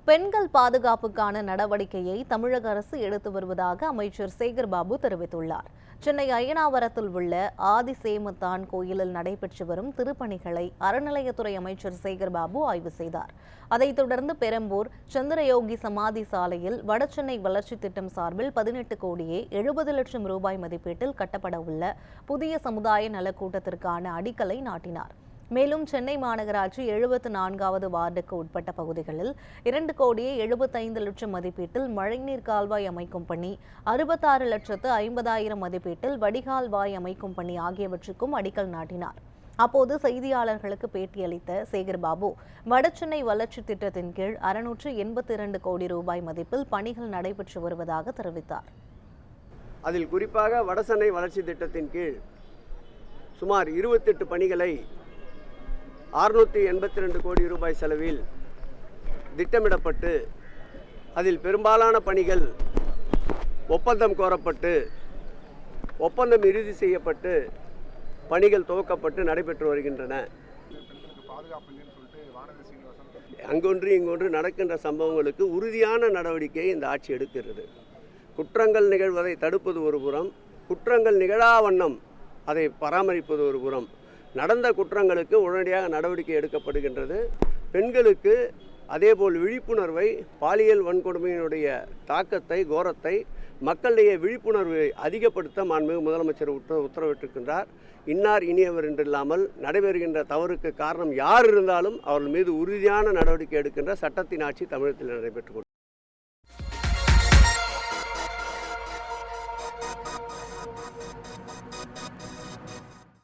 பெண்கள் பாதுகாப்புக்கான நடவடிக்கையை தமிழக அரசு எடுத்து வருவதாக அமைச்சர் சேகர் பாபு தெரிவித்துள்ளார். சென்னை அய்யனாவரத்தில் உள்ள ஆதிசேமத்தான் கோயிலில் நடைபெற்று வரும் திருப்பணிகளை அறநிலையத்துறை அமைச்சர் சேகர் பாபு ஆய்வு செய்தார். அதைத் தொடர்ந்து பெரம்பூர் சந்திரயோகி சமாதி சாலையில் வடசென்னை வளர்ச்சி திட்டம் சார்பில் 18 கோடியே 70 லட்சம் ரூபாய் மதிப்பீட்டில் கட்டப்பட உள்ள புதிய சமுதாய நலக்கூட்டத்திற்கான அடிக்கலை நாட்டினார். மேலும் சென்னை மாநகராட்சி 74வது வார்டுக்கு உட்பட்ட பகுதிகளில் 2 கோடியே 75 லட்சம் மதிப்பீட்டில் மழைநீர் கால்வாய் அமைக்கும் பணி, 66,50,000 மதிப்பீட்டில் வடிகால் வாய் அமைக்கும் பணி ஆகியவற்றுக்கும் அடிக்கல் நாட்டினார். அப்போது செய்தியாளர்களுக்கு பேட்டியளித்த சேகர் பாபு, வடசென்னை வளர்ச்சி திட்டத்தின் கீழ் 682 கோடி ரூபாய் மதிப்பில் பணிகள் நடைபெற்று வருவதாக தெரிவித்தார். அதில் குறிப்பாக வடசென்னை வளர்ச்சி திட்டத்தின் கீழ் சுமார் 28 பணிகளை 682 கோடி ரூபாய் செலவில் திட்டமிடப்பட்டு அதில் பெரும்பாலான பணிகள் ஒப்பந்தம் கோரப்பட்டு ஒப்பந்தம் இறுதி செய்யப்பட்டு பணிகள் துவக்கப்பட்டு நடைபெற்று வருகின்றன. அங்கொன்று இங்கொன்று நடக்கின்ற சம்பவங்களுக்கு உறுதியான நடவடிக்கையை இந்த ஆட்சி எடுக்கிறது. குற்றங்கள் நிகழ்வதை தடுப்பது ஒரு புறம், குற்றங்கள் நிகழா வண்ணம் அதை பராமரிப்பது ஒரு புறம். நடந்த குற்றங்களுக்கு உடனடியாக நடவடிக்கை எடுக்கப்படுகின்றது. பெண்களுக்கு அதேபோல் விழிப்புணர்வை, பாலியல் வன்கொடுமையினுடைய தாக்கத்தை, கோரத்தை மக்களிடையே விழிப்புணர்வை அதிகப்படுத்த மாண்புமிகு முதலமைச்சர் உத்தரவிட்டிருக்கின்றார். இன்னார் இனியவர் என்றில்லாமல் நடைபெறுகின்ற தவறுக்கு காரணம் யார் இருந்தாலும் அவர்கள் மீது உறுதியான நடவடிக்கை எடுக்கின்ற சட்டத்தின் ஆட்சி தமிழகத்தில் நடைபெற்றுக்